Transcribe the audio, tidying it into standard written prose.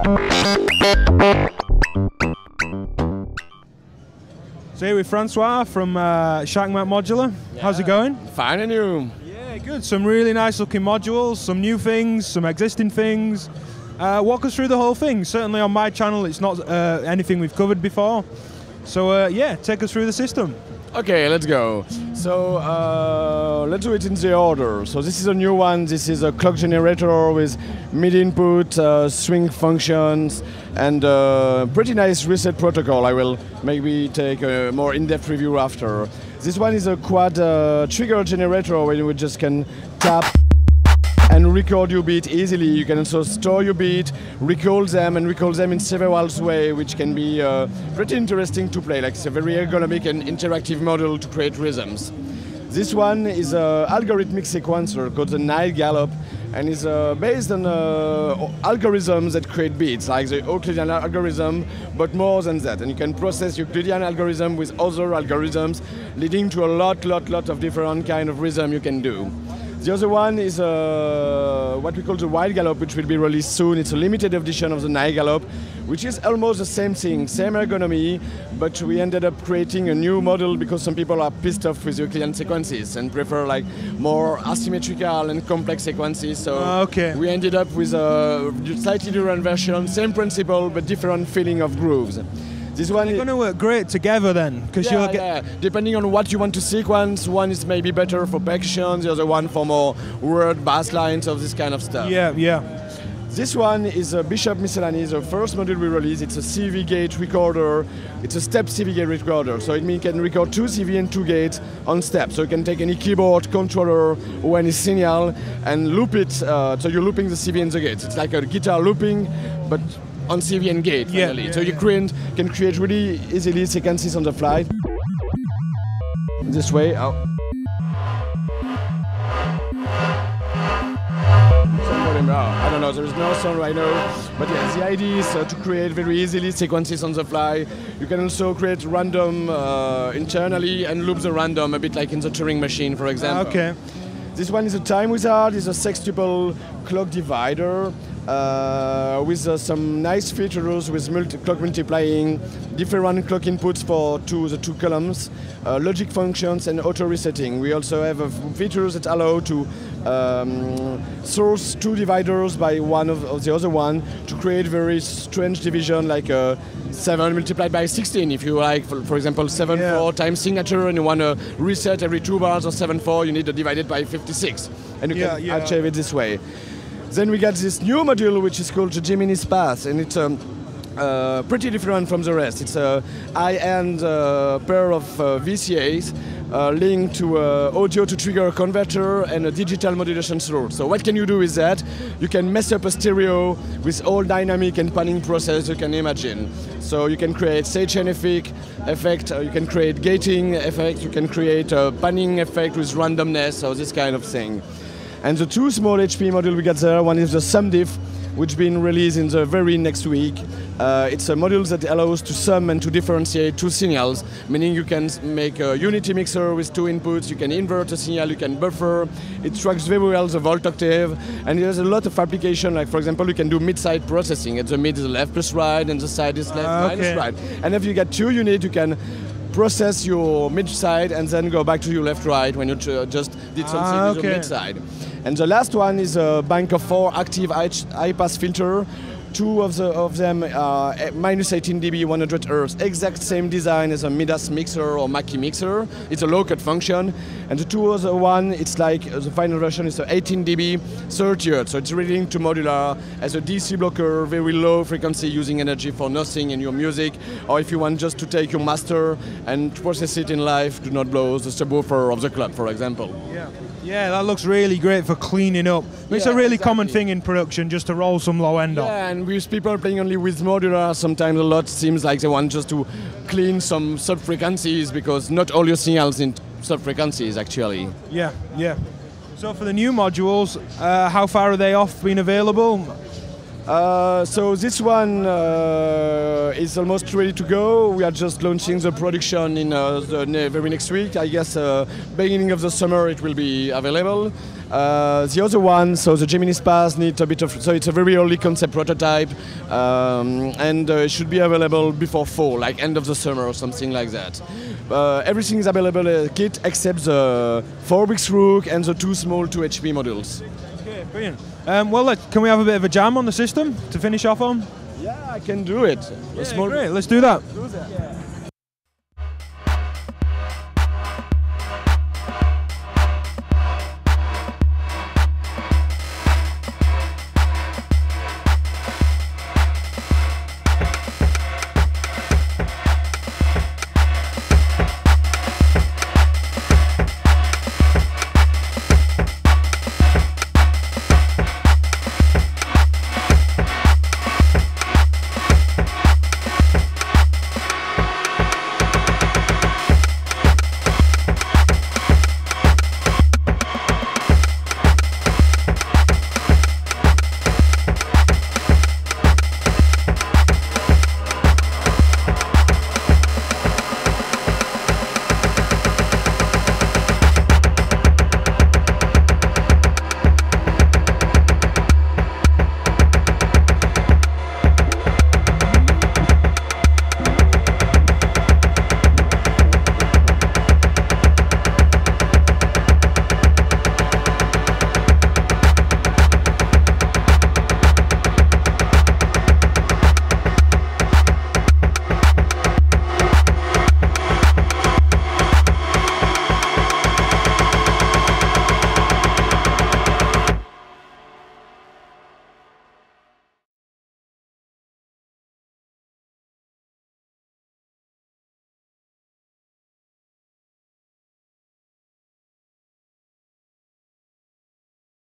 So here with Francois from Shakmat Modular. Yeah. How's it going? Fine, and you? Yeah, good. Some really nice looking modules, some new things, some existing things. Walk us through the whole thing. Certainly on my channel it's not anything we've covered before. So yeah, take us through the system. Okay, let's go. So let's do it in the order. So this is a new one. This is a clock generator with MIDI input, swing functions, and pretty nice reset protocol. I will maybe take a more in-depth review after. This one is a quad trigger generator where you just can tap and record your beat easily. You can also store your beat, recall them in several ways, which can be pretty interesting to play. Like it's a very ergonomic and interactive model to create rhythms. This one is an algorithmic sequencer called the Knights Gallop, and is based on algorithms that create beats, like the Euclidean algorithm, but more than that. And you can process Euclidean algorithm with other algorithms, leading to a lot of different kind of rhythm you can do. The other one is what we call the Wild Gallop, which will be released soon. It's a limited edition of the Knights Gallop, which is almost the same thing, same ergonomy, but we ended up creating a new model because some people are pissed off with Euclidean sequences and prefer like more asymmetrical and complex sequences. So we ended up with a slightly different version, same principle, but different feeling of grooves. This one is going to work great together then, because depending on what you want to sequence, one is maybe better for percussion, the other one for more word bass lines of this kind of stuff. Yeah. This one is a Bishop Miscellany, the first module we released. It's a CV gate recorder. It's a step CV gate recorder, so it means you can record 2 CV and 2 gates on step. So you can take any keyboard, controller, or any signal and loop it. So you're looping the CV and the gates. It's like a guitar looping, but on CV and gate, finally. So you can create really easily sequences on the fly. This way. I don't know, there is no sound right now, but yeah, the idea is to create very easily sequences on the fly. You can also create random internally and loop the random, a bit like in the Turing machine, for example. Okay. This one is a Time Wizard, it's a sextuple clock divider with some nice features with clock multiplying, different clock inputs for the two columns, logic functions and auto resetting. We also have features that allow to source 2 dividers by one of the other one to create very strange division like 7 multiplied by 16. If you like, for example, 7/4 times signature and you want to reset every 2 bars or 7/4, you need to divide it by 56. And you can achieve it this way. Then we got this new module which is called the Gemini's Path, and it's pretty different from the rest. It's a high-end pair of VCAs linked to audio to trigger converter and a digital modulation source. So what can you do with that? You can mess up a stereo with all dynamic and panning process you can imagine. So you can create sidechain effect, you can create gating effect, you can create a panning effect with randomness, so this kind of thing. And the 2 small HP module we got there, one is the SumDiff, which been released in the very next week. It's a module that allows to sum and to differentiate 2 signals, meaning you can make a unity mixer with 2 inputs, you can invert a signal, you can buffer. It tracks very well the volt octave, and there's a lot of application, like for example, you can do mid-side processing. At the mid is left plus right, and the side is left minus right. And if you get 2 units, you can process your mid-side and then go back to your left-right when you just did something with your mid-side. And the last one is a bank of 4 active high-pass filter. 2 of them are minus 18 dB, 100 Hz. Exact same design as a Midas mixer or Mackie mixer. It's a low-cut function. And the 2 other one, it's like the final version is 18 dB, 30 Hz. So it's really linked to modular as a DC blocker, very low frequency, using energy for nothing in your music. Or if you want just to take your master and process it in live, do not blow the subwoofer of the club, for example. Yeah, that looks really great for cleaning up. It's a really common thing in production, just to roll some low end off. Yeah, and with people playing only with modular, sometimes a lot seems like they want just to clean some sub-frequencies, because not all your signals in sub-frequencies actually. Yeah. So for the new modules, how far are they off being available? So this one is almost ready to go. We are just launching the production in the very next week. I guess beginning of the summer it will be available. The other one, so the Gemini Spars need a bit of, so it's a very early concept prototype, and it should be available before fall, like end of the summer or something like that. Everything is available kit except the 4-weeks Rook and the 2 small 2 HP modules. Okay, brilliant. Well, can we have a bit of a jam on the system to finish off on? Yeah, I can do it. Yeah, great, let's do that. Do that.